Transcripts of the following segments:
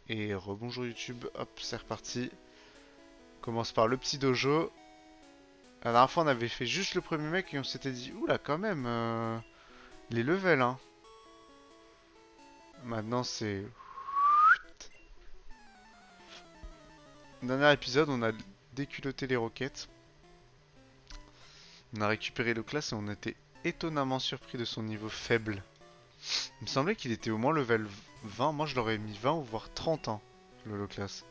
Et rebonjour YouTube, hop, c'est reparti. On commence par le petit dojo. La dernière fois, on avait fait juste le premier mec et on s'était dit, oula, quand même, les levels, hein. Maintenant, c'est. Dernier épisode, on a déculotté les roquettes. On a récupéré le class et on était étonnamment surpris de son niveau faible. Il me semblait qu'il était au moins level 20. Moi, je l'aurais mis 20 ou voire 30 ans, le class.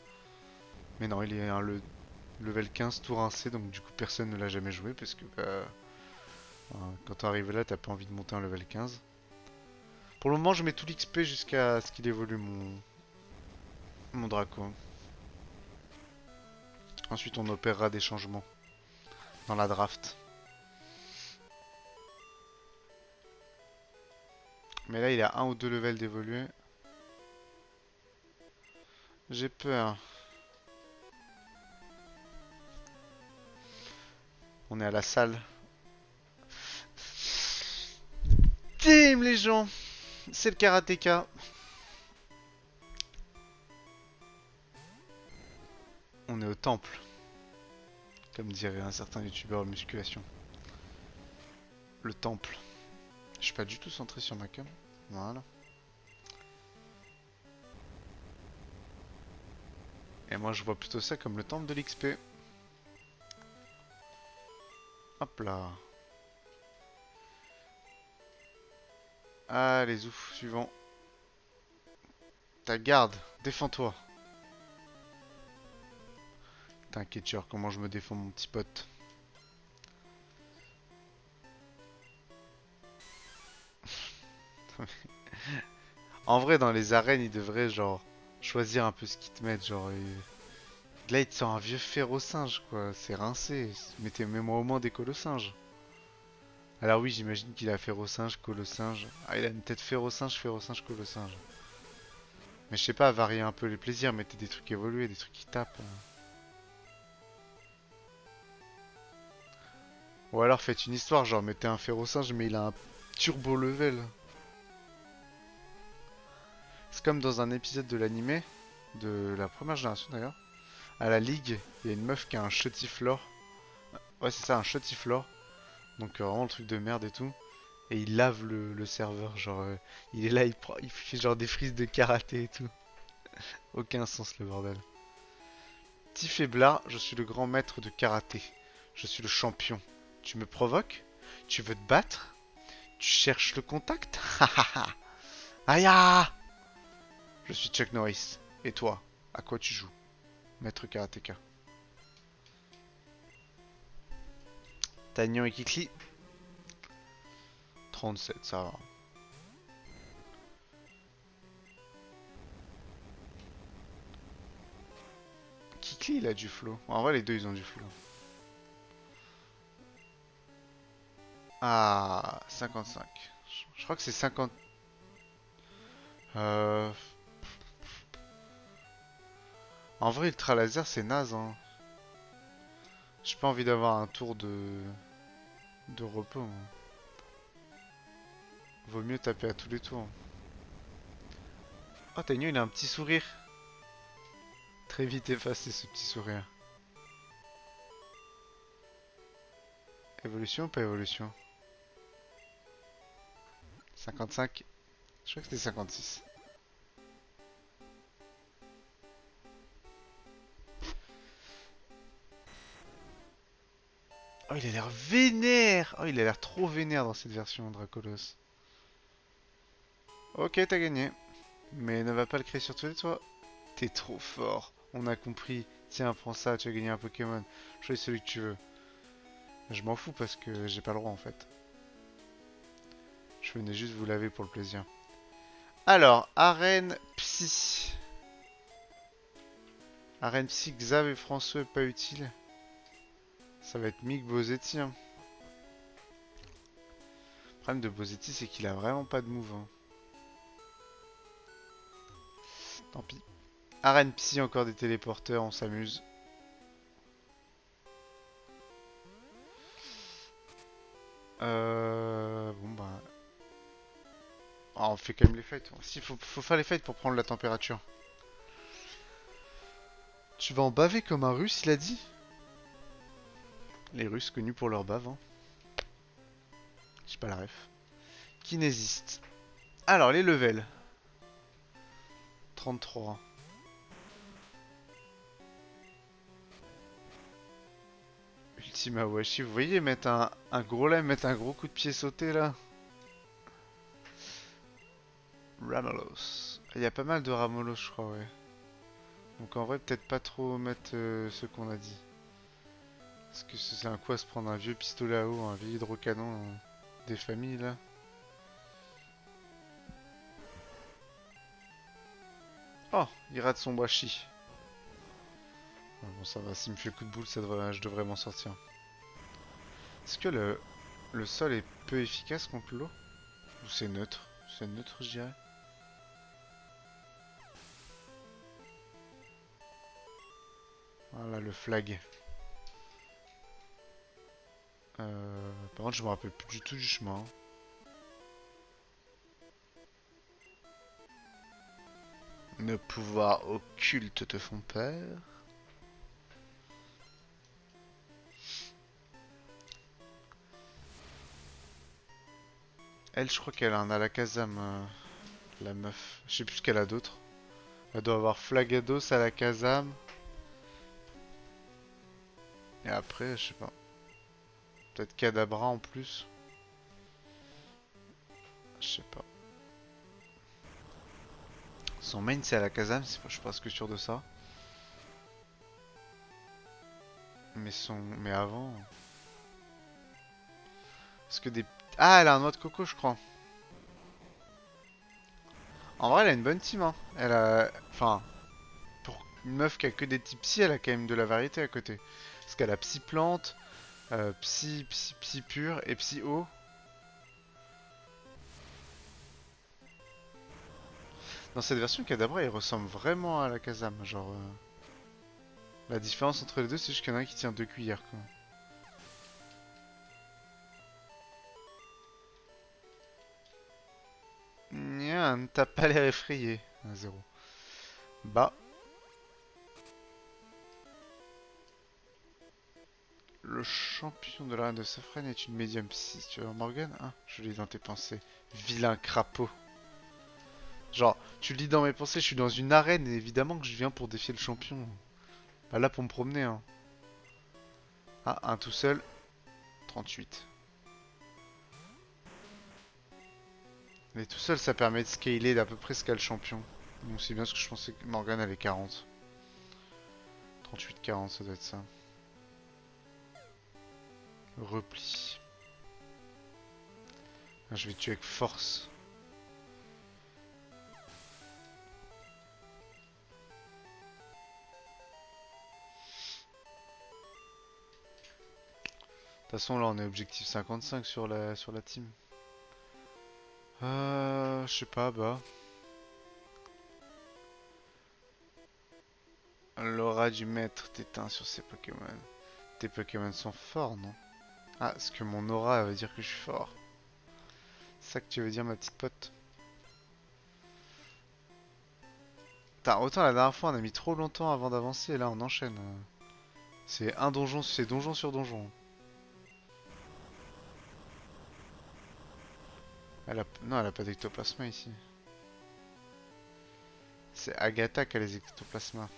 Mais non, il est le level 15 tout rincé, donc du coup, personne ne l'a jamais joué parce que quand t'arrives là, t'as pas envie de monter un level 15. Pour le moment, je mets tout l'XP jusqu'à ce qu'il évolue mon Draco. Ensuite, on opérera des changements dans la draft. Mais là, il a un ou deux levels d'évoluer. J'ai peur. On est à la salle. Damn les gens, c'est le karatéka. On est au temple, comme dirait un certain youtubeur de musculation. Le temple. Je suis pas du tout centré sur ma cam. Voilà. Et moi je vois plutôt ça comme le temple de l'XP. Hop là. Allez, ouf, suivant. Ta garde, défends-toi. T'inquiète, genre, comment je me défends, mon petit pote. En vrai, dans les arènes, ils devraient, genre, choisir un peu ce qu'ils te mettent. Genre, là, il te sort un vieux féro-singe, quoi. C'est rincé. Mettez-moi au moins des colosinges. Alors oui, j'imagine qu'il a féro-singe, colosinge. Ah, il a une tête féro-singe, colosinge. Mais je sais pas, varier un peu les plaisirs, mettez des trucs évolués, des trucs qui tapent. Ou alors faites une histoire, genre mettez un féro-singe, mais il a un turbo level. C'est comme dans un épisode de l'animé, de la première génération d'ailleurs. À la Ligue, il y a une meuf qui a un Chotiflore. Ouais, c'est ça, un Chotiflore. Donc vraiment le truc de merde et tout. Et il lave le serveur, genre il est là, il fait genre des frises de karaté et tout. Aucun sens le bordel. Petit faiblard, je suis le grand maître de karaté. Je suis le champion. Tu me provoques? Tu veux te battre? Tu cherches le contact? Hahaha. Aïe! Je suis Chuck Norris. Et toi, à quoi tu joues? Maître karatéka. Tagnon et Kikli? 37, ça va. Kikli, il a du flow. En vrai, les deux, ils ont du flow. Ah, 55. Je crois que c'est 50. Euh... En vrai, Ultra Laser, c'est naze, hein. J'ai pas envie d'avoir un tour de repos, moi. Vaut mieux taper à tous les tours. Oh, Taigno, il a un petit sourire. Très vite effacé, ce petit sourire. Évolution ou pas évolution? 55. Je crois que c'était 56. Oh, il a l'air vénère! Oh, il a l'air trop vénère dans cette version, Dracolos. Ok, t'as gagné. Mais ne va pas le créer sur tous les toits. T'es trop fort. On a compris. Tiens, prends ça, tu as gagné un Pokémon. Choisis celui que tu veux. Je m'en fous parce que j'ai pas le droit en fait. Je venais juste vous laver pour le plaisir. Alors, arène psy. Arène psy, Xav et François pas utile. Ça va être Mick Bozetti, hein. Le problème de Bozetti, c'est qu'il a vraiment pas de move, hein. Tant pis. Arène psy, encore des téléporteurs, on s'amuse. Bon bah... Ah, on fait quand même les fights. Si, faut faire les fights pour prendre la température. Tu vas en baver comme un russe, il a dit? Les Russes connus pour leur bave, hein. J'ai pas la ref. Kinésiste. Alors, les levels. 33. Ultima Washi, vous voyez mettre un gros lame, mettre un gros coup de pied sauté là. Ramolos. Il y a pas mal de Ramolos, je crois, ouais. Donc en vrai, peut-être pas trop mettre ce qu'on a dit. Parce que c'est un coup à se prendre un vieux pistolet à eau, un vieil hydrocanon des familles là. Oh, il rate son washi. Ah, bon, ça va, s'il me fait le coup de boule, je devrais m'en sortir. Est-ce que le sol est peu efficace contre l'eau? Ou c'est neutre? C'est neutre, je dirais. Voilà le flag. Par contre, je me rappelle plus du tout du chemin, hein. Nos pouvoirs occultes te font peur. Elle, je crois qu'elle a un Alakazam, la meuf. Je sais plus ce qu'elle a d'autre. Elle doit avoir Flagados, Alakazam. Et après, je sais pas. Peut-être Kadabra en plus. Je sais pas. Son main c'est Alakazam, je suis presque sûr de ça. Mais avant. Est-ce que des. Ah, elle a un noix de coco, je crois. En vrai, elle a une bonne team, hein. Elle a. Enfin, pour une meuf qui a que des types psy, elle a quand même de la variété à côté. Parce qu'elle a psy plante, psy pur et psy eau. Dans cette version, Kadabra il ressemble vraiment à la Kazam. Genre, la différence entre les deux, c'est juste qu'il y en a un qui tient 2 cuillères, quoi. Nya, t'as pas l'air effrayé. 1-0. Bah, le champion de l'arène de Safran est une médium psy. Tu vois, Morgan? Ah, je lis dans tes pensées. Vilain crapaud. Genre, tu lis dans mes pensées, je suis dans une arène et évidemment que je viens pour défier le champion. Pas là pour me promener, hein. Ah, un tout seul. 38. Mais tout seul, ça permet de scaler d'à peu près ce qu'a le champion. Donc c'est bien ce que je pensais que Morgan avait 40. 38-40, ça doit être ça. Repli. Ah, je vais tuer avec force. De toute façon, là, on est objectif 55 sur la team. Je sais pas, bah. L'aura du maître t'éteint sur ses Pokémon. Tes Pokémon sont forts, non? Ah, est-ce que mon aura veut dire que je suis fort? C'est ça que tu veux dire, ma petite pote? Putain, autant la dernière fois, on a mis trop longtemps avant d'avancer, et là, on enchaîne. C'est un donjon, c'est donjon sur donjon. Non, elle a pas d'ectoplasma ici. C'est Agatha qui a les ectoplasmas.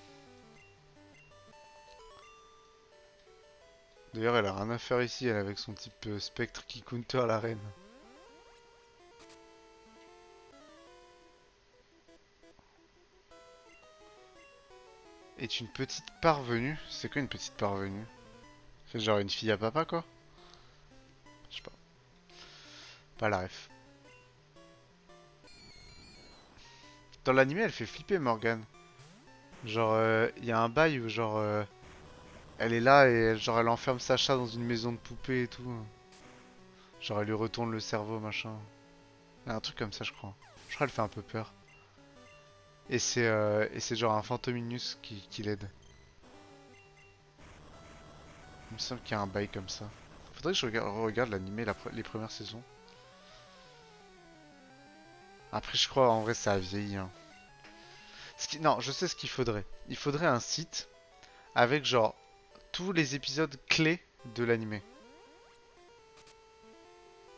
D'ailleurs, elle a rien à faire ici, elle avec son type spectre qui counter la reine. Est une petite parvenue. C'est quoi une petite parvenue? C'est genre une fille à papa, quoi? Je sais pas. Pas la ref. Dans l'anime, elle fait flipper Morgane. Genre, y a un bail où genre, elle est là et genre elle enferme Sacha dans une maison de poupée et tout. Genre elle lui retourne le cerveau, machin. Y a un truc comme ça, je crois. Je crois qu'elle fait un peu peur. Et c'est genre un Fantominus qui l'aide. Il me semble qu'il y a un bail comme ça. Faudrait que je regarde l'animé les premières saisons. Après, je crois en vrai ça a vieilli, hein. Non, je sais ce qu'il faudrait. Il faudrait un site avec genre tous les épisodes clés de l'animé.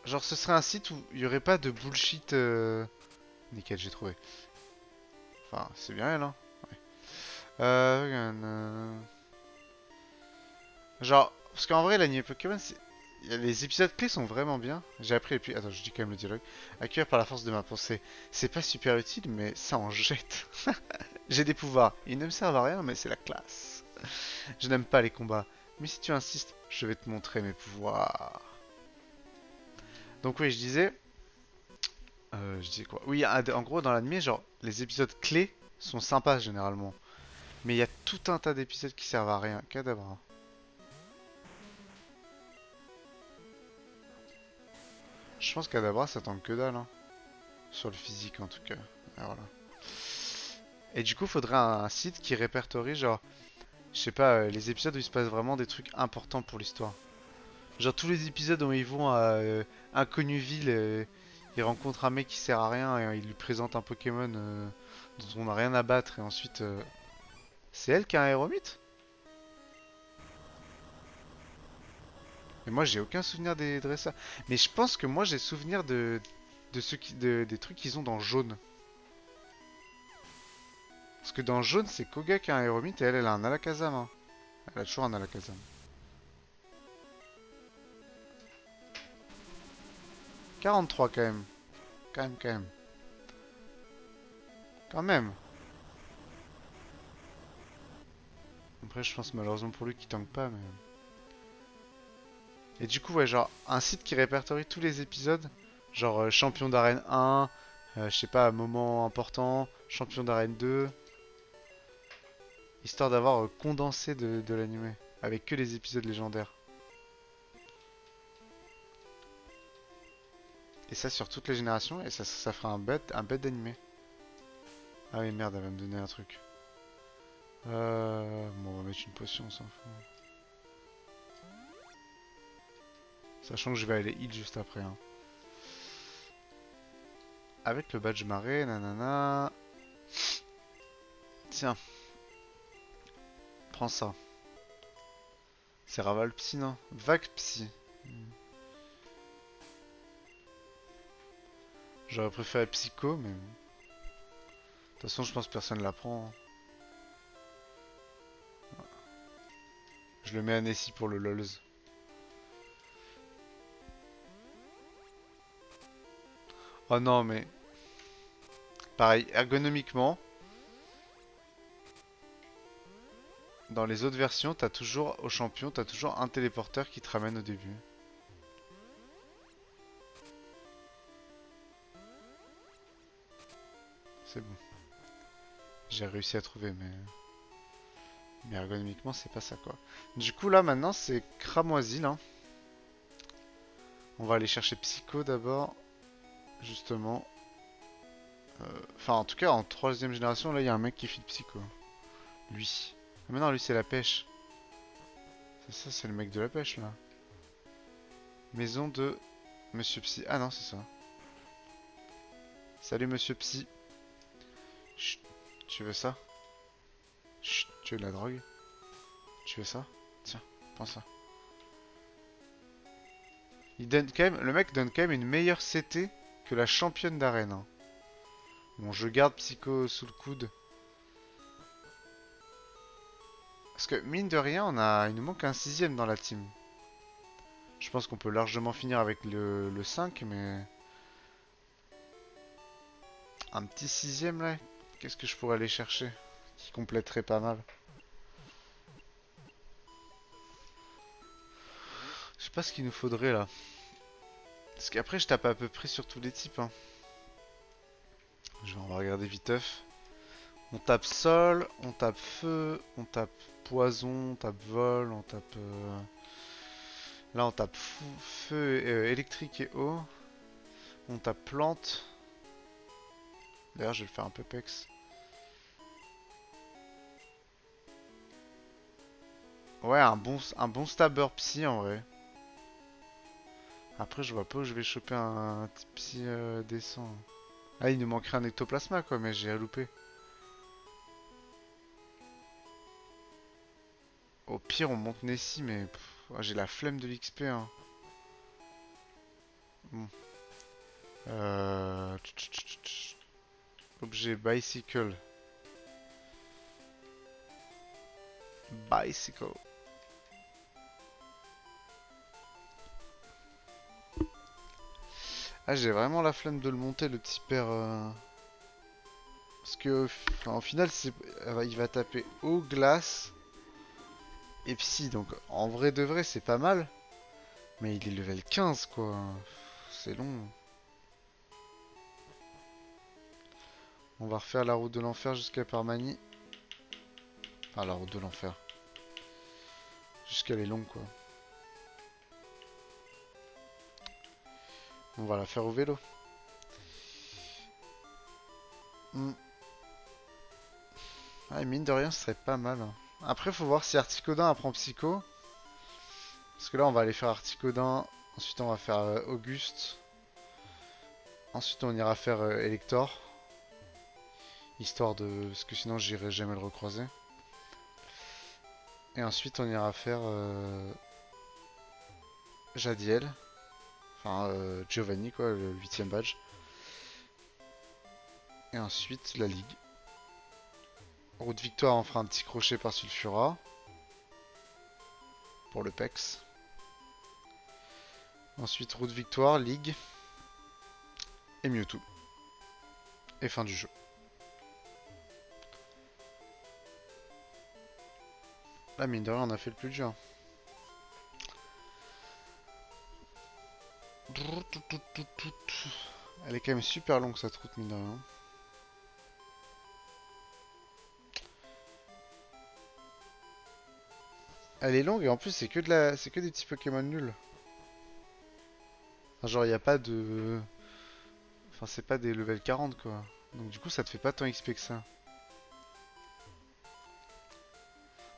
Genre ce serait un site où il y aurait pas de bullshit. Nickel, j'ai trouvé. Enfin, c'est bien elle, hein. Ouais. Genre, parce qu'en vrai, l'anime Pokémon, les épisodes clés sont vraiment bien. J'ai appris et puis... Attends, je dis quand même le dialogue. Accueillir par la force de ma pensée. C'est pas super utile, mais ça en jette. J'ai des pouvoirs. Ils ne me servent à rien, mais c'est la classe. Je n'aime pas les combats. Mais si tu insistes, je vais te montrer mes pouvoirs. Donc oui, je disais quoi? Oui, en gros, dans l'anime, genre, les épisodes clés sont sympas généralement. Mais il y a tout un tas d'épisodes qui servent à rien. Cadabra. Je pense qu'Adabra, ça tente que dalle, hein. Sur le physique, en tout cas. Et voilà. Et du coup, faudrait un site qui répertorie, genre, je sais pas, les épisodes où il se passe vraiment des trucs importants pour l'histoire. Genre, tous les épisodes où ils vont à Inconnuville, ils rencontrent un mec qui sert à rien et il lui présente un Pokémon dont on n'a rien à battre. Et ensuite, c'est elle qui a un Aéromite? Mais moi, j'ai aucun souvenir des dresseurs. Mais je pense que moi, j'ai souvenir de ceux des trucs qu'ils ont dans jaune. Parce que dans jaune, c'est Koga qui a un Aéromite et elle, elle a un Alakazam, hein. Elle a toujours un Alakazam. 43 quand même. Quand même, quand même. Quand même. Après, je pense malheureusement pour lui qu'il tank pas, mais... Et du coup, ouais, genre, un site qui répertorie tous les épisodes. Genre, champion d'arène 1, je sais pas, moment important, champion d'arène 2. Histoire d'avoir condensé de l'animé. Avec que les épisodes légendaires. Et ça sur toutes les générations, et ça fera un bête d'animé. Ah oui, merde, elle va me donner un truc. Bon, on va mettre une potion, on s'en fout. Sachant que je vais aller heal juste après, hein. Avec le badge marée, nanana. Tiens, prends ça. C'est Raval Psy, non? Vague Psy. J'aurais préféré Psycho, mais... De toute façon, je pense que personne la prend, hein. Je le mets à Nessie pour le LOLZ. Oh non, mais... Pareil, ergonomiquement, dans les autres versions, t'as toujours, au champion, t'as toujours un téléporteur qui te ramène au début. C'est bon. J'ai réussi à trouver, mais ergonomiquement, c'est pas ça, quoi. Du coup, là, maintenant, c'est cramoisi, là. On va aller chercher Psycho d'abord, justement. Enfin, en tout cas, en troisième génération, là, il y a un mec qui file Psycho. Lui. Ah, mais non, lui, c'est la pêche. C'est ça, c'est le mec de la pêche, là. Maison de Monsieur Psy. Ah non, c'est ça. Salut, Monsieur Psy. Chut, tu veux ça? Chut, tu veux de la drogue? Tu veux ça? Tiens, prends ça. Il donne quand même, le mec donne quand même une meilleure CT que la championne d'arène, hein. Bon, je garde Psycho sous le coude. Parce que mine de rien, il nous manque un sixième dans la team. Je pense qu'on peut largement finir avec le 5, mais... Un petit sixième là? Qu'est-ce que je pourrais aller chercher? Qui compléterait pas mal. Je sais pas ce qu'il nous faudrait là. Parce qu'après je tape à peu près sur tous les types, hein. On va regarder viteuf. On tape sol, on tape feu, on tape poison, on tape vol, on tape... Là on tape feu, électrique et eau. On tape plante. D'ailleurs je vais le faire un peu pex. Ouais, un bon stabber psy en vrai. Après je vois pas où je vais choper un petit psy décent. Ah, il nous manquerait un ectoplasma quoi, mais j'ai loupé. Au pire, on monte Nessie, mais j'ai la flemme de l'XP. Hein. Bon. Objet bicycle. Bicycle. Ah, j'ai vraiment la flemme de le monter, le petit père. Parce que, enfin, au final, il va taper eau, glace et psy. Donc, en vrai de vrai, c'est pas mal. Mais il est level 15, quoi. C'est long. On va refaire la route de l'enfer jusqu'à Parmanie. Enfin, la route de l'enfer. Jusqu'à elle est longue, quoi. On va la faire au vélo. Hmm. Ah, et mine de rien, ce serait pas mal. Hein. Après, faut voir si Articodin apprend Psycho. Parce que là, on va aller faire Articodin. Ensuite, on va faire Auguste. Ensuite, on ira faire Elector. Histoire de... Parce que sinon, j'irai jamais le recroiser. Et ensuite, on ira faire Jadiel. Enfin, Giovanni, quoi, le 8ème badge. Et ensuite, la Ligue. Route Victoire, on fera un petit crochet par Sulfura. Pour le PEX. Ensuite, Route Victoire, Ligue. Et Mewtwo. Et fin du jeu. Là, mine de rien, on a fait le plus dur. Elle est quand même super longue, cette route, mine de rien. Elle est longue et en plus, c'est que des petits Pokémon nuls. Enfin, genre, il n'y a pas de... Enfin, c'est pas des level 40, quoi. Donc, du coup, ça te fait pas tant XP que ça.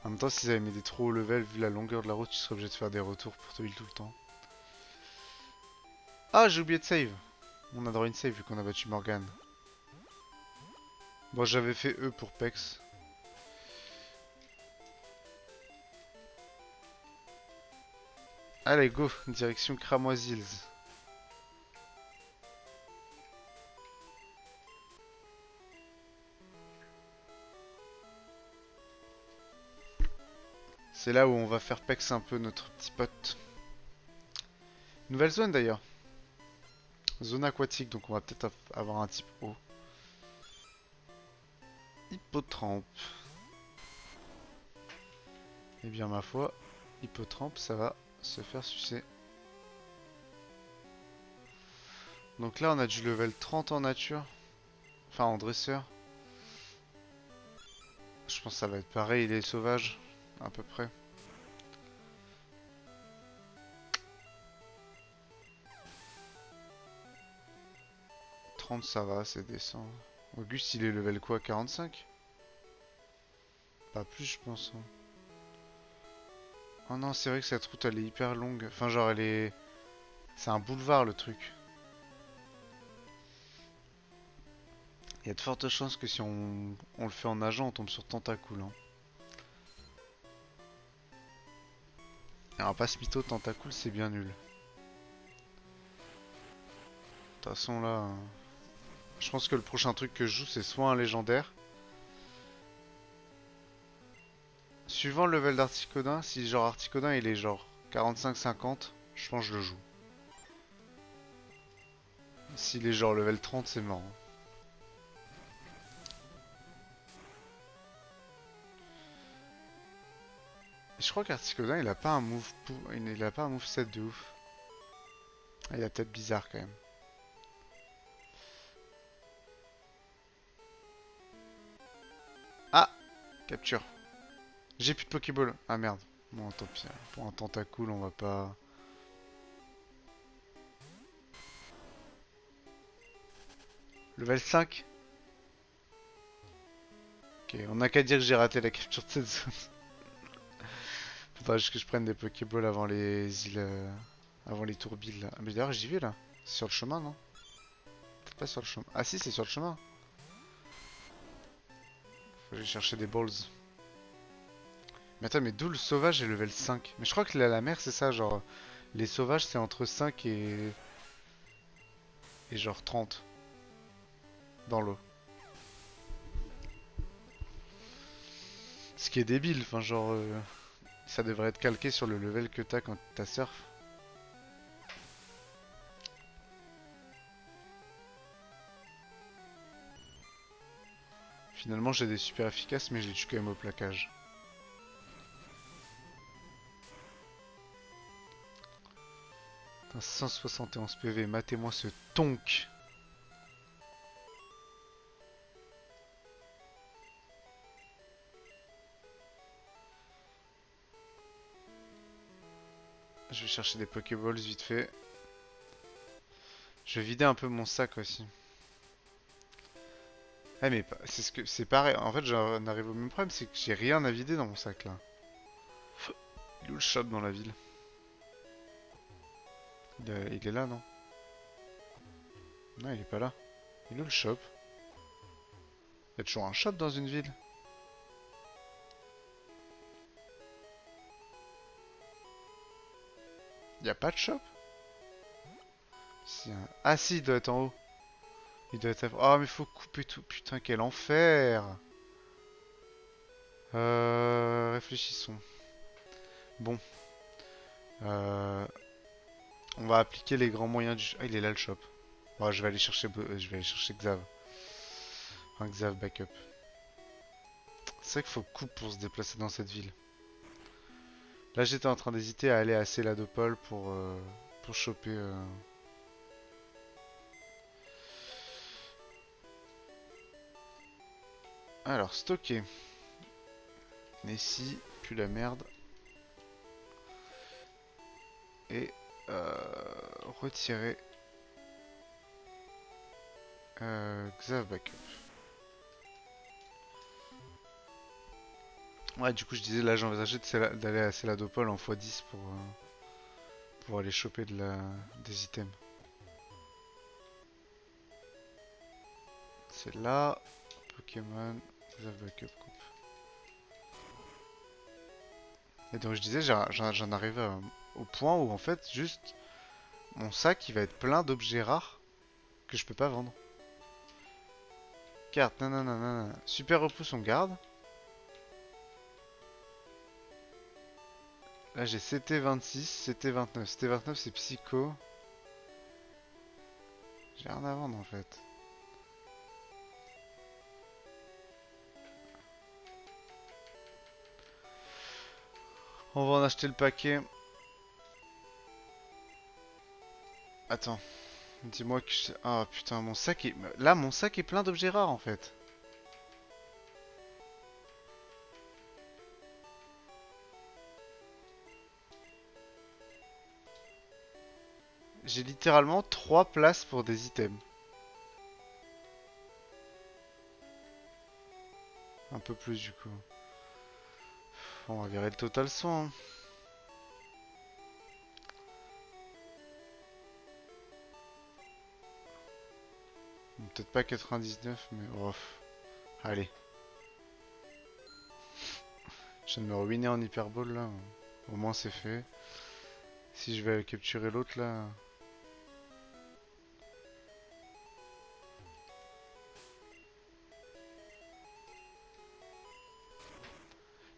En même temps, s'ils avaient mis des trop hauts levels, vu la longueur de la route, tu serais obligé de faire des retours pour te heal tout le temps. Ah, j'ai oublié de save. On a droit à une save vu qu'on a battu Morgane. Bon, j'avais fait E pour Pex. Allez, go, direction Cramoise Hills. C'est là où on va faire Pex un peu notre petit pote. Nouvelle zone d'ailleurs. Zone aquatique, donc on va peut-être avoir un type eau. Hippotrampe. Eh bien ma foi, Hippotrampe, ça va se faire sucer. Donc là on a du level 30 en nature. Enfin en dresseur. Je pense que ça va être pareil, il est sauvage. À peu près. 30 ça va, c'est décent. Auguste il est level quoi, 45? Pas plus je pense. Hein. Oh non, c'est vrai que cette route elle est hyper longue. Enfin genre elle est... C'est un boulevard le truc. Il y a de fortes chances que si on le fait en nageant, on tombe sur Tentacool. Hein. Et on va pas se mytho, Tentacool c'est bien nul. De toute façon là... Je pense que le prochain truc que je joue c'est soit un légendaire. Suivant le level d'Articodin, si genre Articodin il est genre 45-50, je pense que je le joue. S'il est genre level 30 c'est mort. Hein. Et je crois qu'Articodin il a pas un move il a pas un moveset de ouf. Ah, il a peut-être bizarre quand même. Ah, capture. J'ai plus de Pokéball. Ah merde. Bon tant pis. Pour un Tentacool on va pas... Level 5. Ok, on n'a qu'à dire que j'ai raté la capture de cette zone. Faudra juste que je prenne des Pokéballs avant les îles... avant les tourbilles là. Ah, mais d'ailleurs j'y vais là. C'est sur le chemin non? Peut-être pas sur le chemin. Ah si c'est sur le chemin. Faut que j'aille chercher des balls. Mais attends, mais d'où le sauvage est level 5? Mais je crois que la mer, c'est ça, genre... Les sauvages, c'est entre 5 et genre 30 dans l'eau. Ce qui est débile, enfin genre... ça devrait être calqué sur le level que t'as quand t'as surf. Finalement, j'ai des super efficaces, mais je les tue quand même au plaquage. Putain, 171 PV, matez-moi ce tonk. Je vais chercher des Pokéballs vite fait. Je vais vider un peu mon sac aussi. Ah mais c'est ce que c'est pareil. En fait, j'en arrive au même problème, c'est que j'ai rien à vider dans mon sac là. Il est où le shop dans la ville? Il est là, non? Non, il est pas là. Il est où le shop? Il y a toujours un shop dans une ville. Il y a pas de shop? Ah si, il doit être en haut. Il doit être... Oh, mais faut couper tout. Putain, quel enfer. Réfléchissons. Bon. Euh... On va appliquer les grands moyens du... Ah, il est là le shop. Oh, je vais aller chercher Xav. Un Xav backup. C'est vrai qu'il faut coupe pour se déplacer dans cette ville. Là, j'étais en train d'hésiter à aller à Céladopol pour choper... Alors, stocker. Nessie, puis la merde. Et retirer Xav backup. Ouais, du coup, je disais, là, j'envisageais d'aller à Céladopol en x10 pour aller choper des items. C'est là. Pokémon, Xav backup, coupe. Et donc, je disais, j'en arrive au point où, en fait, juste, mon sac, il va être plein d'objets rares que je peux pas vendre. Carte, nanana. Super repousse, on garde. Là, j'ai CT26, CT29. CT29, c'est Psycho. J'ai rien à vendre, en fait. On va en acheter le paquet. Attends, dis-moi que je... Ah putain, mon sac est... Là, mon sac est plein d'objets rares, en fait. J'ai littéralement 3 places pour des items. Un peu plus, du coup. Bon, on va virer le total 100, hein. Bon, peut-être pas 99, mais... Oh, allez. Je viens de me ruiner en hyperbole, là. Au moins, c'est fait. Si je vais capturer l'autre, là...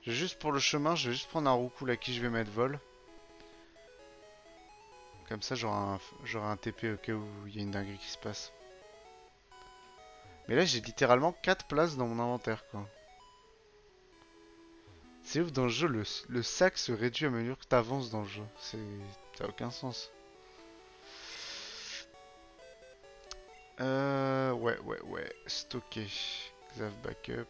Juste pour le chemin, je vais juste prendre un roucoule à qui je vais mettre vol. Comme ça, j'aurai un TP au cas où il y a une dinguerie qui se passe. Mais là, j'ai littéralement 4 places dans mon inventaire, quoi. C'est ouf, dans le jeu, le sac se réduit à mesure que t'avances dans le jeu. Ça a aucun sens. Ouais. Stocker. Xav backup.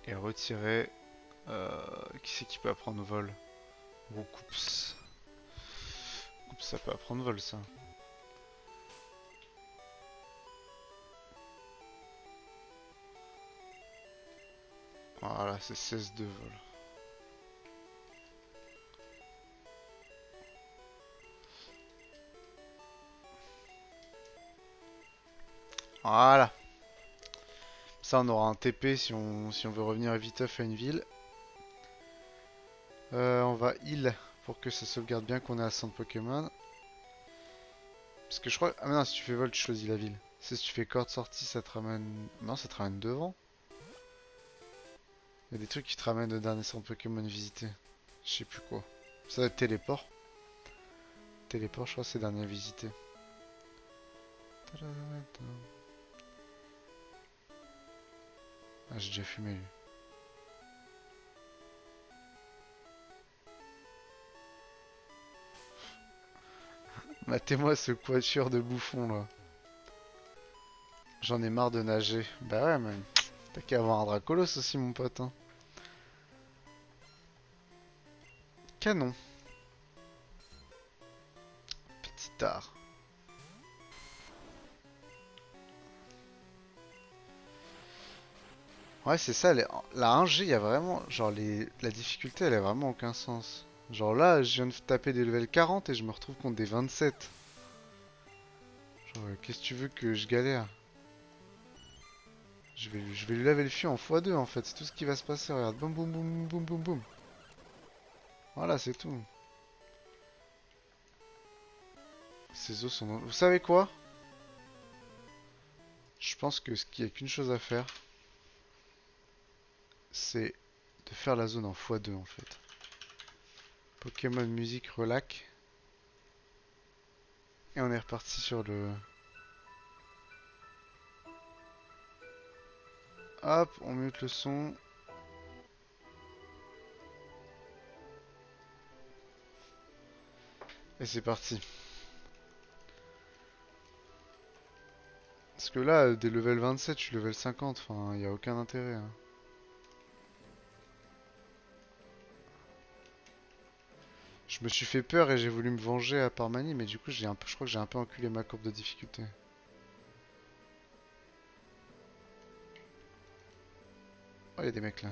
Et retirer. Qui c'est qui peut apprendre vol? Coups. Coups, ça peut apprendre vol, ça. Voilà, c'est 16 de vol. Voilà. Ça, on aura un TP si on veut revenir viteuf à une ville. On va heal pour que ça sauvegarde bien qu'on est à 100 Pokémon. Parce que je crois... Ah mais non, si tu fais vol, tu choisis la ville. Si tu fais corde sortie, ça te ramène... Non, ça te ramène devant. Il y a des trucs qui te ramènent au dernier centre Pokémon visité. Je sais plus quoi. Ça doit être téléport. Téléport, je crois, c'est dernier visité. Ah, j'ai déjà fumé lui. Matez-moi ce quatuor de bouffon là. J'en ai marre de nager. Bah ouais, mais t'as qu'à avoir un Dracolos aussi, mon pote. Hein. Canon. Petit art. Ouais, c'est ça. La 1G, il y a vraiment. Genre, la difficulté, elle a vraiment aucun sens. Genre là, je viens de taper des levels 40 et je me retrouve contre des 27. Genre, qu'est-ce que tu veux que je galère? Je vais lui laver le fion en x2 en fait. C'est tout ce qui va se passer. Regarde. Boum, boum, boum, boum, boum, boum. Voilà, c'est tout. Ces os sont... Vous savez quoi? Je pense que ce qu'il n'y a qu'une chose à faire, c'est de faire la zone en x2 en fait. Pokémon musique relax. Et on est reparti sur le... Hop, on mute le son. Et c'est parti. Parce que là, des level 27, je suis level 50. Enfin, il n'y a aucun intérêt. Hein. Je me suis fait peur et j'ai voulu me venger à Parmanie, mais du coup, je crois que j'ai un peu enculé ma courbe de difficulté. Oh, il y a des mecs là.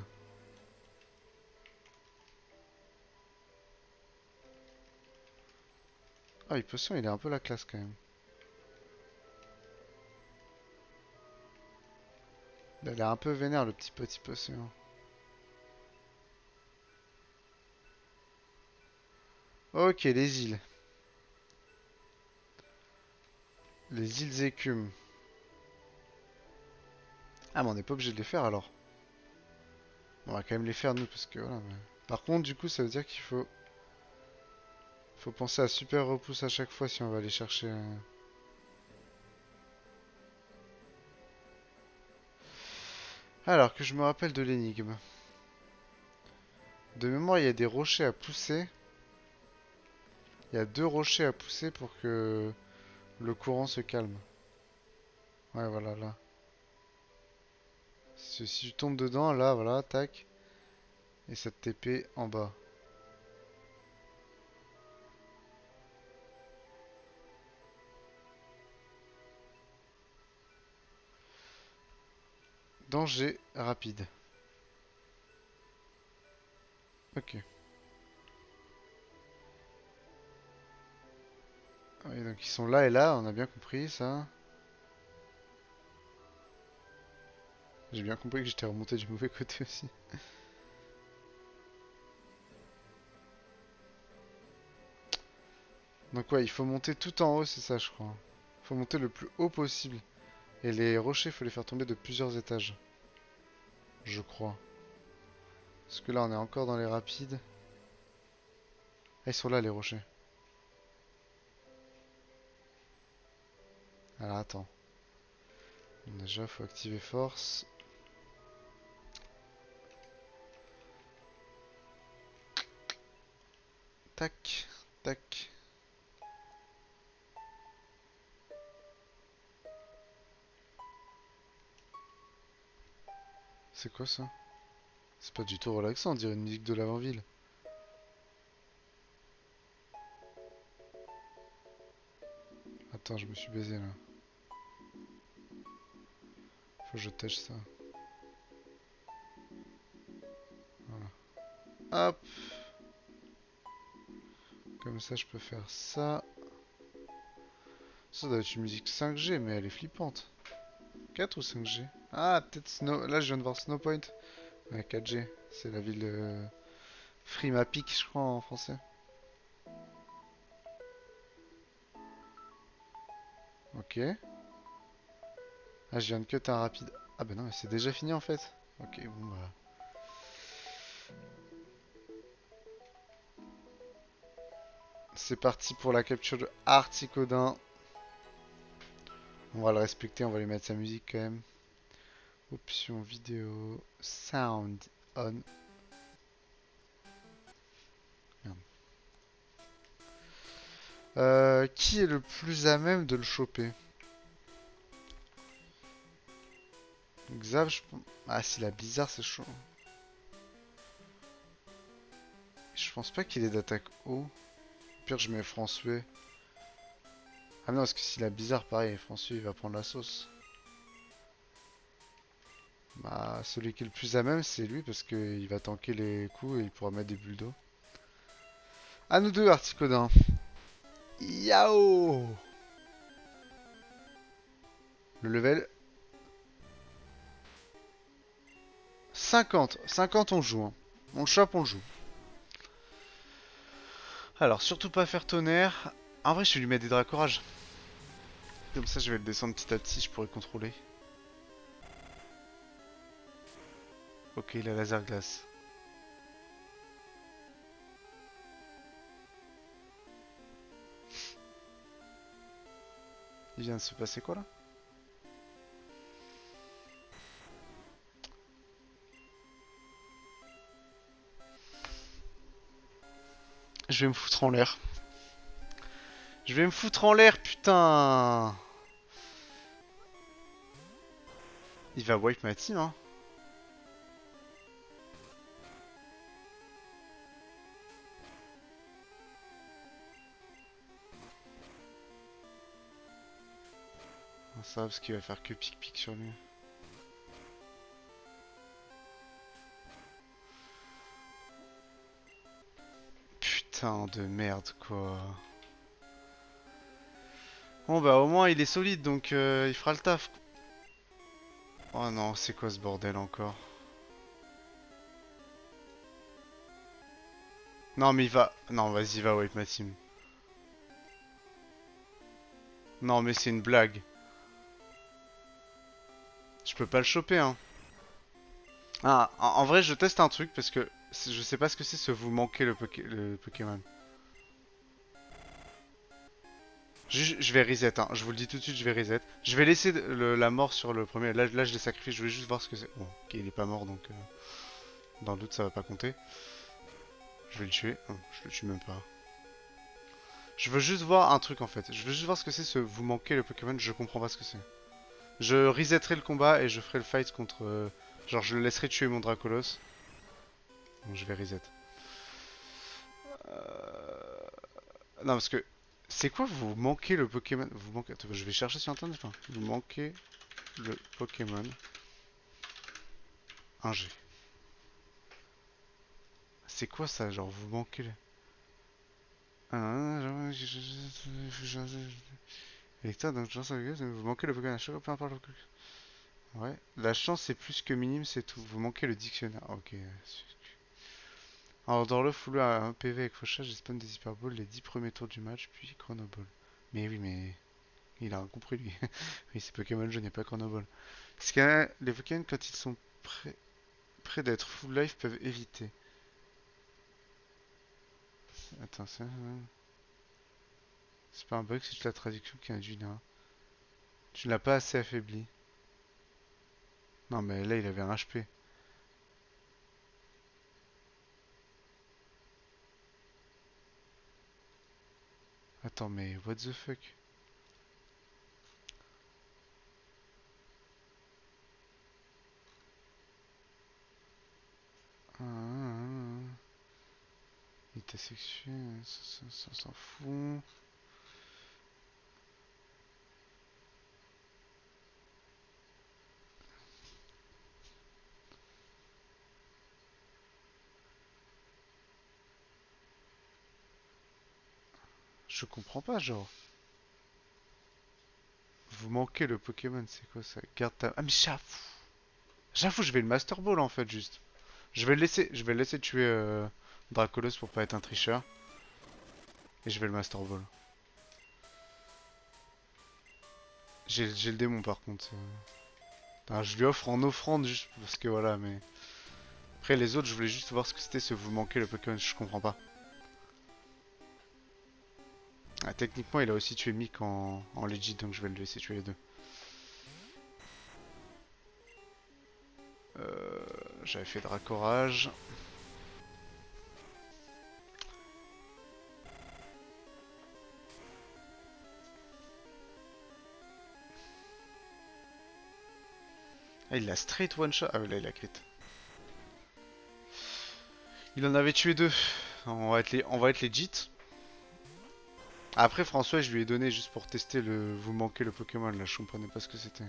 Ah, oh, potion, il est un peu la classe quand même. Il a l'air un peu vénère, le petit potion. Ok, les îles. Les îles écumes. Ah, mais on n'est pas obligé de les faire alors. On va quand même les faire nous, parce que voilà. Par contre, du coup, ça veut dire qu'il faut penser à super repousse à chaque fois si on va aller chercher. Alors que je me rappelle de l'énigme. De mémoire, il y a des rochers à pousser. Il y a deux rochers à pousser pour que le courant se calme. Ouais, voilà, là. Si tu tombes dedans, là, voilà, tac. Et ça te TP en bas. Danger rapide. Ok. Oui, donc ils sont là et là, on a bien compris ça. J'ai bien compris que j'étais remonté du mauvais côté aussi. Donc ouais, il faut monter tout en haut, c'est ça je crois. Il faut monter le plus haut possible. Et les rochers, il faut les faire tomber de plusieurs étages. Je crois. Parce que là, on est encore dans les rapides. Ah, ils sont là, les rochers. Alors, attends. Déjà, faut activer force. Tac, tac. C'est quoi ça? C'est pas du tout relaxant, on dirait une musique de l'avant-ville. Attends, je me suis baisé là. Faut que je tâche ça. Voilà. Hop. Comme ça, je peux faire ça. Ça doit être une musique 5G, mais elle est flippante. 4 ou 5G? Ah, peut-être Snow... Là, je viens de voir Snowpoint. Ouais, 4G. C'est la ville Frimapic, je crois, en français. Ok. Ah, je viens de cut un rapide. Ah bah non, mais c'est déjà fini en fait. Ok, bon bah... C'est parti pour la capture de Articodin. On va le respecter, on va lui mettre sa musique quand même. Option vidéo, sound on. Merde. Qui est le plus à même de le choper? Xav, je pense... Ah, si la bizarre, c'est chaud. Je pense pas qu'il ait d'attaque haut. Au pire, je mets François. Ah non, parce que si la bizarre, pareil, François, il va prendre la sauce. Bah, celui qui est le plus à même, c'est lui, parce qu'il va tanker les coups et il pourra mettre des bulles d'eau. À nous deux, Articodin. Yao! Le level 50. 50, on joue. Hein. On le chope, on le joue. Alors, surtout pas faire tonnerre. En vrai, je vais lui mettre des dracorages. Comme ça, je vais le descendre petit à petit, je pourrais contrôler. Ok, il a laser glace. Il vient de se passer quoi là? Je vais me foutre en l'air. Je vais me foutre en l'air, putain! Il va wipe ma team, hein. Ça va, parce qu'il va faire que pic-pic sur lui. Putain de merde, quoi. Bon bah au moins il est solide, donc il fera le taf. Oh non, c'est quoi ce bordel encore? Non mais il va... Non, vas-y, va wipe ma team. Non mais c'est une blague. Je peux pas le choper, hein. Ah, en vrai, je teste un truc parce que je sais pas ce que c'est ce vous manquez le Pokémon. Je vais reset, hein. Je vous le dis tout de suite, je vais reset. Je vais laisser la mort sur le premier. Là, je l'ai sacrifié, je voulais juste voir ce que c'est. Bon, ok, il est pas mort donc dans le doute, ça va pas compter. Je vais le tuer. Oh, je le tue même pas. Je veux juste voir un truc en fait. Je veux juste voir ce que c'est ce vous manquez le Pokémon, je comprends pas ce que c'est. Je resetterai le combat et je ferai le fight contre. Genre, je le laisserai tuer mon Dracolos. Donc, je vais reset. Non, parce que. C'est quoi vous manquez le Pokémon? Vous manquez. Attends, je vais chercher sur internet. Enfin, vous manquez le Pokémon 1G. C'est quoi ça? Genre, vous manquez le. Lecteur, donc vous manquez le Pokémon à chaque fois, peu importe le. Ouais. La chance est plus que minime, c'est tout. Vous manquez le dictionnaire. Ok. Alors, dans le full à un PV avec fauchage, j'ai spawn des hyperballs les 10 premiers tours du match, puis chronoball. Mais oui, mais. Il a rien compris lui. Oui, c'est Pokémon jaune, il n'y a pas chronoball. Parce que les Pokémon, quand ils sont près d'être full life, peuvent éviter. Attends, ça. C'est pas un bug, c'est juste la traduction qui induit là. Tu l'as pas assez affaibli. Non, mais là, il avait un HP. Attends, mais what the fuck? Ah, ah, ah. Il t'a sexué, ça s'en fout. Je comprends pas, genre. Vous manquez le Pokémon, c'est quoi ça? Garde ta. Ah, mais chat! J'avoue, je vais le Master Ball en fait, juste. Je vais le laisser tuer Dracolos pour pas être un tricheur. Et je vais le Master Ball. J'ai le démon par contre. Enfin, je lui offre en offrande juste parce que voilà, mais. Après les autres, je voulais juste voir ce que c'était, ce vous manquez le Pokémon, je comprends pas. Ah, techniquement, il a aussi tué Mick en legit, donc je vais le laisser tuer les deux. Euh, J'avais fait Dracorage. Ah, il l'a straight one shot. Ah oui, là, il a crit. Il en avait tué deux. On va être legit. Après, François, je lui ai donné juste pour tester le vous manquez le Pokémon. Là, je comprenais pas ce que c'était.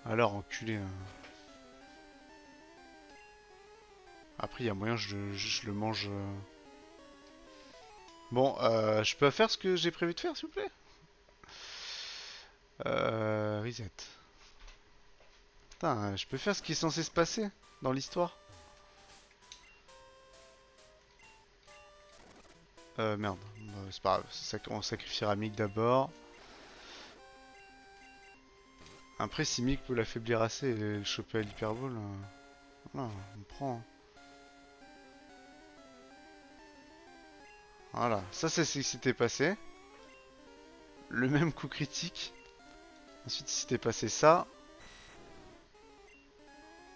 Alors, enculé. Après, il y a moyen, je le mange. Bon, je peux faire ce que j'ai prévu de faire, s'il vous plaît? Reset. Putain, je peux faire ce qui est censé se passer dans l'histoire. Merde. Bah, c'est pas grave. On sacrifiera Mick d'abord. Après, si Mick peut l'affaiblir assez et le choper à l'hyperbole, voilà, on prend, hein. Voilà, ça c'est ce qui s'était passé. Le même coup critique. Ensuite, il s'était passé ça.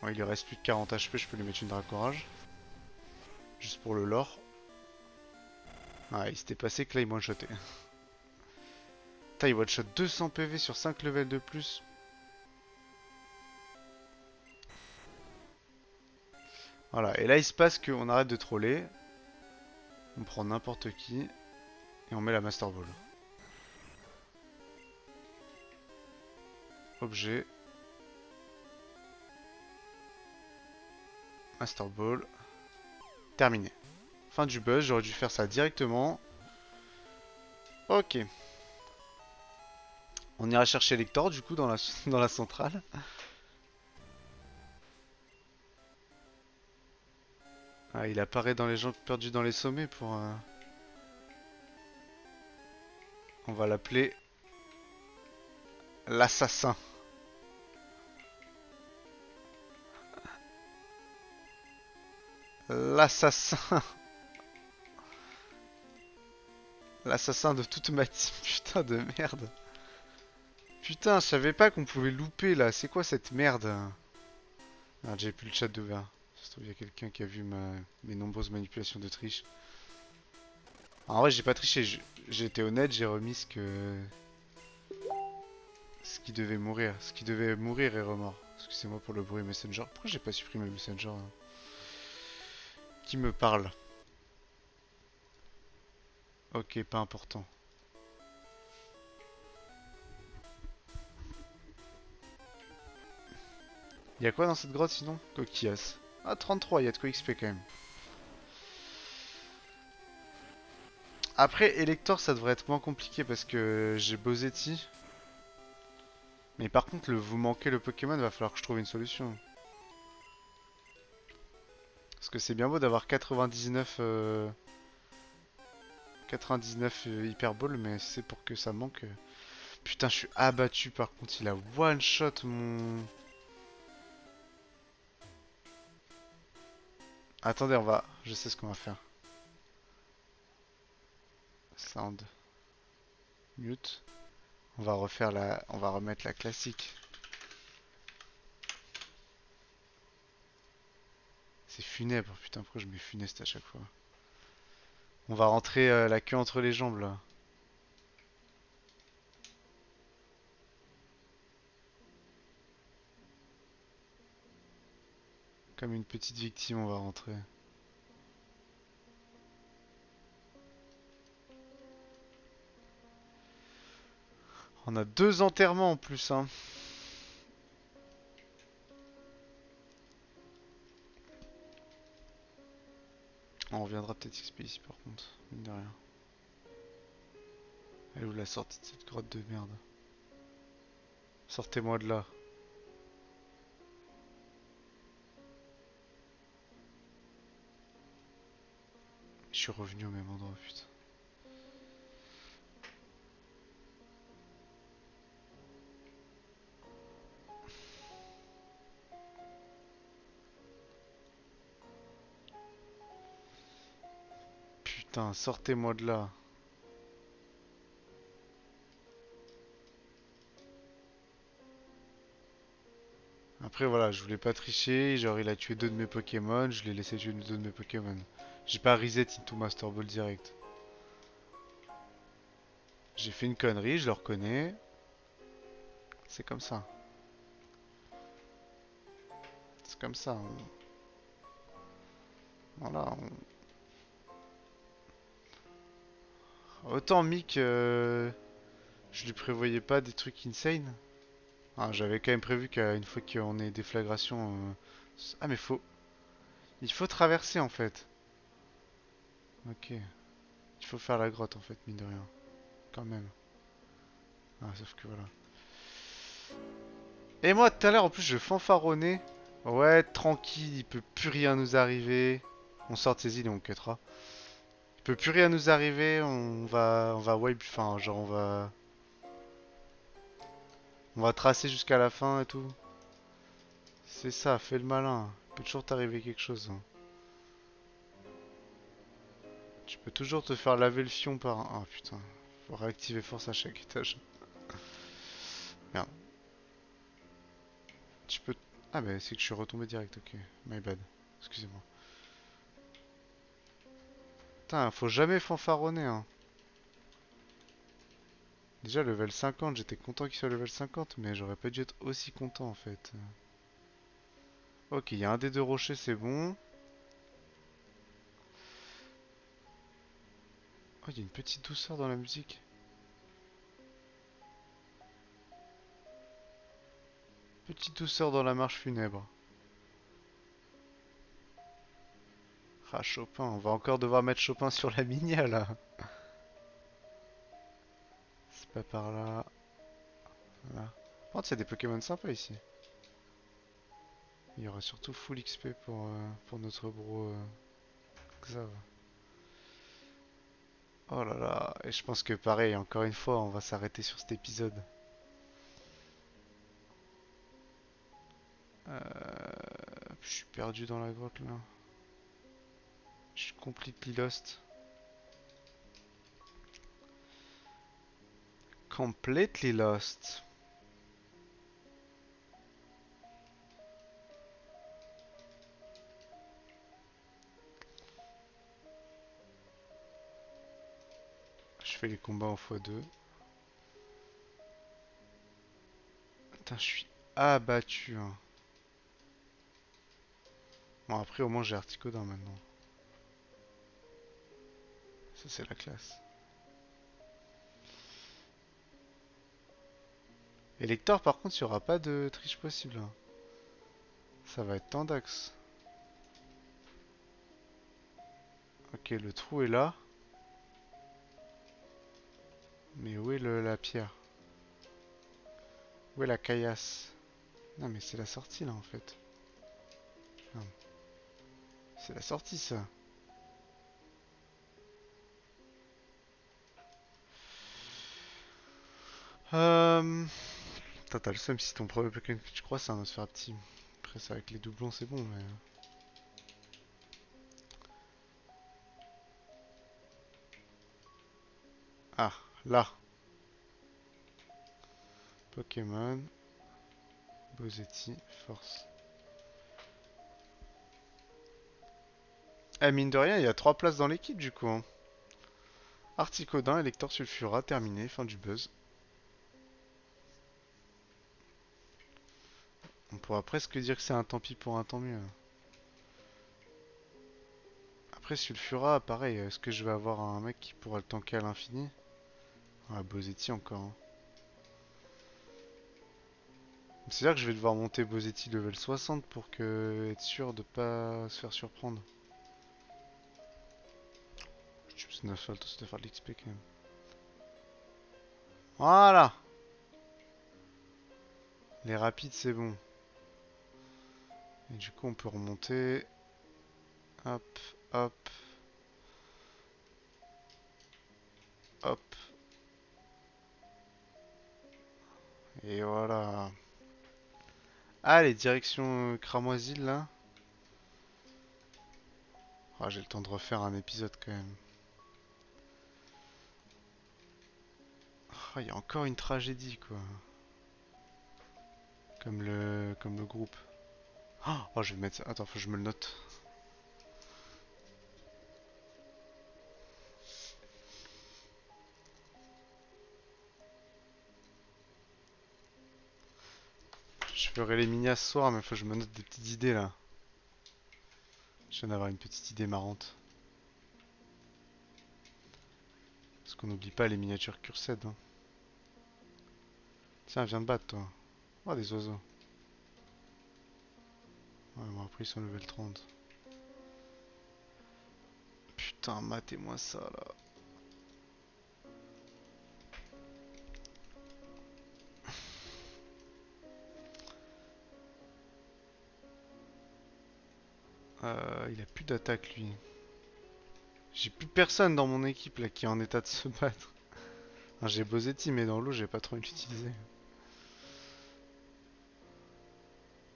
Bon, il lui reste plus de 40 HP, je peux lui mettre une Dracorage. Juste pour le lore. Ah, il s'était passé que là, il one-shotait. Putain, il one-shot 200 PV sur 5 levels de plus. Voilà, et là, il se passe qu'on arrête de troller. On prend n'importe qui. Et on met la Master Ball. Objet. Master Ball. Terminé. Fin du buzz, j'aurais dû faire ça directement. Ok. On ira chercher Lector du coup dans la, dans la centrale. Ah, il apparaît dans les gens perdus dans les sommets pour... On va l'appeler l'assassin. L'assassin. L'assassin de toute ma team. Putain de merde. Putain, je savais pas qu'on pouvait louper là. C'est quoi cette merde? Ah, j'ai plus le chat ouvert. Ça se trouve, il y a quelqu'un qui a vu mes nombreuses manipulations de triche. En vrai, j'ai pas triché. J'ai été honnête, j'ai remis ce qui devait mourir. Ce qui devait mourir est remort. Excusez-moi pour le bruit Messenger. Pourquoi j'ai pas supprimé Messenger hein? Qui me parle? Ok, pas important. Y'a quoi dans cette grotte sinon? Coquillas. Ah, 33, y'a de quoi XP quand même. Après, Elector, ça devrait être moins compliqué parce que j'ai Bozetti. Mais par contre, vous manquez le Pokémon, va falloir que je trouve une solution. Parce que c'est bien beau d'avoir 99, 99 Hyper Ball, mais c'est pour que ça manque. Putain, je suis abattu par contre, il a one shot mon. Attendez, je sais ce qu'on va faire. Sound. Mute. On va remettre la classique. C'est funèbre, putain, pourquoi je mets funeste à chaque fois? On va rentrer la queue entre les jambes là. Comme une petite victime, on va rentrer. On a deux enterrements en plus, hein. On reviendra peut-être XP ici par contre, mine de rien. Elle est où la sortie de cette grotte de merde? Sortez-moi de là. Je suis revenu au même endroit, putain. Putain, sortez-moi de là. Après voilà, je voulais pas tricher, genre il a tué deux de mes Pokémon, je l'ai laissé tuer deux de mes Pokémon. J'ai pas reset into Master Ball direct. J'ai fait une connerie, je le reconnais. C'est comme ça. C'est comme ça. Voilà. Autant Mick, je lui prévoyais pas des trucs insane. Ah, j'avais quand même prévu qu'une fois qu'on ait des flagrations... Ah mais faut... Il faut traverser en fait. Ok. Il faut faire la grotte en fait, mine de rien. Quand même. Ah, sauf que voilà. Et moi tout à l'heure en plus je fanfaronnais. Ouais, tranquille, il peut plus rien nous arriver. On sort de ces îles et on cuttera. Il peut plus rien nous arriver, on va wipe, enfin genre on va tracer jusqu'à la fin et tout. C'est ça, fais le malin. Il peut toujours t'arriver quelque chose, hein. Tu peux toujours te faire laver le fion par un... Ah putain, faut réactiver force à chaque étage. Merde. Tu peux... Ah bah c'est que je suis retombé direct, ok. My bad. Excusez-moi. Putain, faut jamais fanfaronner, hein. Déjà level 50, j'étais content qu'il soit level 50, mais j'aurais pas dû être aussi content en fait. Ok, il y a un des deux rochers, c'est bon. Oh, il y a une petite douceur dans la musique. Petite douceur dans la marche funèbre. Ah, Chopin, on va encore devoir mettre Chopin sur la minia là. C'est pas par là. Voilà. Par contre, il y a des Pokémon sympas ici. Il y aura surtout full XP pour notre bro Xav. Oh là là, et je pense que pareil, encore une fois, on va s'arrêter sur cet épisode. Je suis perdu dans la grotte là. Je suis completely lost. Completely lost. Je fais les combats en x2. Putain, je suis abattu, hein. Bon, après, au moins, j'ai Articodin maintenant. Ça, c'est la classe. Et Lector, par contre, il n'y aura pas de triche possible, hein. Ça va être Tandax. Ok, le trou est là. Mais où est la pierre? Où est la caillasse? Non, mais c'est la sortie, là, en fait. Ah, c'est la sortie, ça. Putain, t'as le seum si ton premier Pokémon que tu crois, c'est un Nosferapti. Après, ça, avec les doublons, c'est bon, mais... Ah, là. Pokémon. Bozetti, force. Eh, mine de rien, il y a 3 places dans l'équipe, du coup, hein. Articodin, Elector Sulfura, terminé, fin du buzz. On pourra presque dire que c'est un tant pis pour un tant mieux. Après, Sulfura, pareil, est-ce que je vais avoir un mec qui pourra le tanker à l'infini? Ah, Bozetti encore, hein. C'est-à-dire que je vais devoir monter Bozetti level 60 pour être sûr de pas se faire surprendre. Je suis 9 ça doit faire de l'XP quand même. Voilà! Les rapides, c'est bon. Et du coup, on peut remonter. Hop, hop, hop. Et voilà. Ah, les directions cramoisiles, là. Ah, j'ai le temps de refaire un épisode, quand même. Ah, il y a encore une tragédie, quoi. Comme le groupe. Oh, je vais mettre ça. Attends, faut que je me le note. Je ferai les minis ce soir, mais faut que je me note des petites idées là. Je viens d'avoir une petite idée marrante. Parce qu'on n'oublie pas les miniatures Cursed. Hein. Tiens, viens de battre toi. Oh, des oiseaux. Ouais, bon, après ils sont level 30. Putain, matez-moi ça là. Il a plus d'attaque lui. J'ai plus personne dans mon équipe là qui est en état de se battre. Enfin, j'ai Bozetti, mais dans l'eau, j'ai pas trop l'utiliser.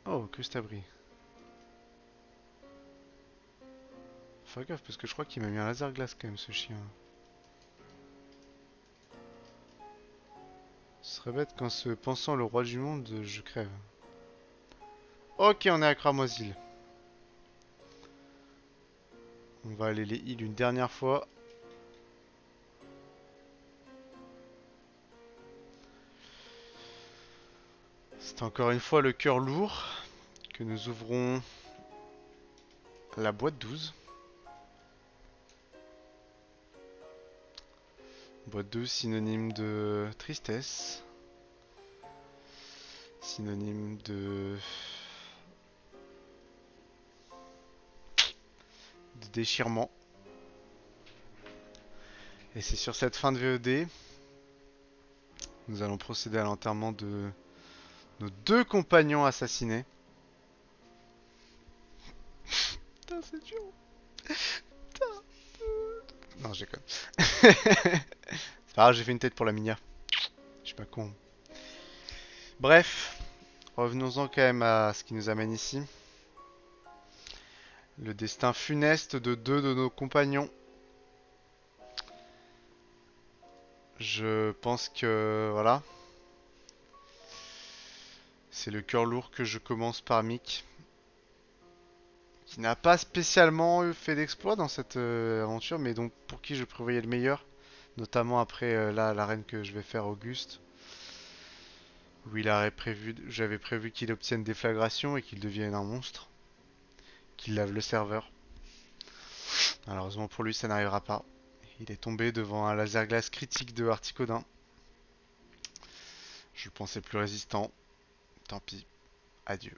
Oh, que cet abri. Fais gaffe parce que je crois qu'il m'a mis un laser glace quand même ce chien. Ce serait bête qu'en se pensant le roi du monde, je crève. Ok, on est à Cramoisil. On va aller les heal une dernière fois. C'est encore une fois le cœur lourd que nous ouvrons la boîte 12. Boîte 12, synonyme de tristesse. Synonyme de déchirement. Et c'est sur cette fin de VOD, nous allons procéder à l'enterrement de nos deux compagnons assassinés. Putain, c'est dur. Putain. Non, j'ai quand même. C'est pas grave, j'ai fait une tête pour la Minia. Je suis pas con. Bref, revenons-en quand même à ce qui nous amène ici. Le destin funeste de deux de nos compagnons. Je pense que voilà. C'est le cœur lourd que je commence par Mick. Qui n'a pas spécialement fait d'exploit dans cette aventure, mais donc pour qui je prévoyais le meilleur. Notamment après l'arène que je vais faire Auguste. Où j'avais prévu qu'il obtienne déflagration et qu'il devienne un monstre. Qu'il lave le serveur. Malheureusement pour lui, ça n'arrivera pas. Il est tombé devant un laser glace critique de Articodin. Je le pensais plus résistant. Tant pis. Adieu.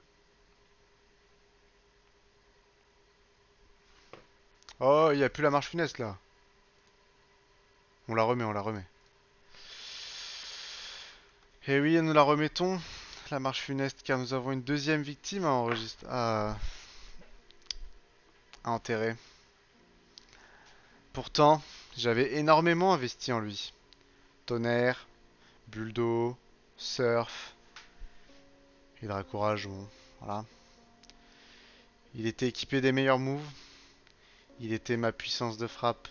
Oh, il n'y a plus la marche funeste là. On la remet, on la remet. Et oui, nous la remettons. La marche funeste, car nous avons une deuxième victime à enterrer. Pourtant, j'avais énormément investi en lui. Tonnerre, bulle d'eau, surf, Hydracourage, bon, voilà. Il était équipé des meilleurs moves. Il était ma puissance de frappe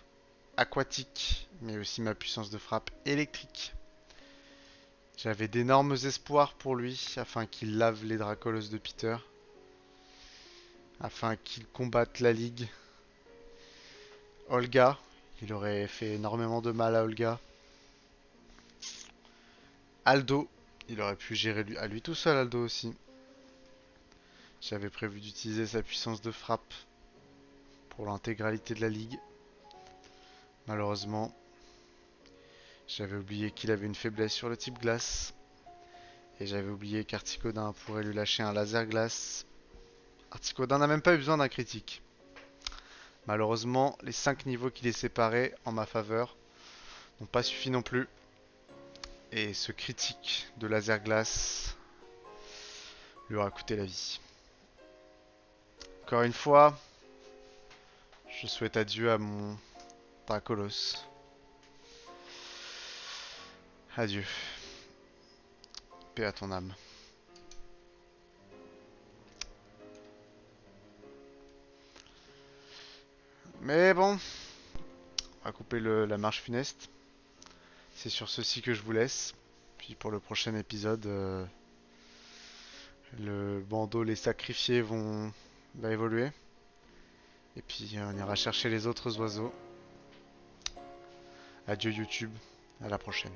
aquatique, mais aussi ma puissance de frappe électrique. J'avais d'énormes espoirs pour lui, afin qu'il lave les Dracolos de Peter. Afin qu'il combatte la Ligue. Olga, il aurait fait énormément de mal à Olga. Aldo, il aurait pu gérer à lui tout seul, Aldo aussi. J'avais prévu d'utiliser sa puissance de frappe pour l'intégralité de la ligue. Malheureusement, j'avais oublié qu'il avait une faiblesse sur le type glace. Et j'avais oublié qu'Articodin pourrait lui lâcher un laser glace. Articodin n'a même pas eu besoin d'un critique. Malheureusement, les 5 niveaux qui les séparaient en ma faveur n'ont pas suffi non plus. Et ce critique de laser glace lui aura coûté la vie. Encore une fois, je souhaite adieu à mon Dracolos. Adieu. Paix à ton âme. Mais bon, on va couper la marche funeste. C'est sur ceci que je vous laisse. Puis pour le prochain épisode, le bandeau, les sacrifiés va évoluer. Et puis on ira chercher les autres oiseaux. Adieu YouTube, à la prochaine.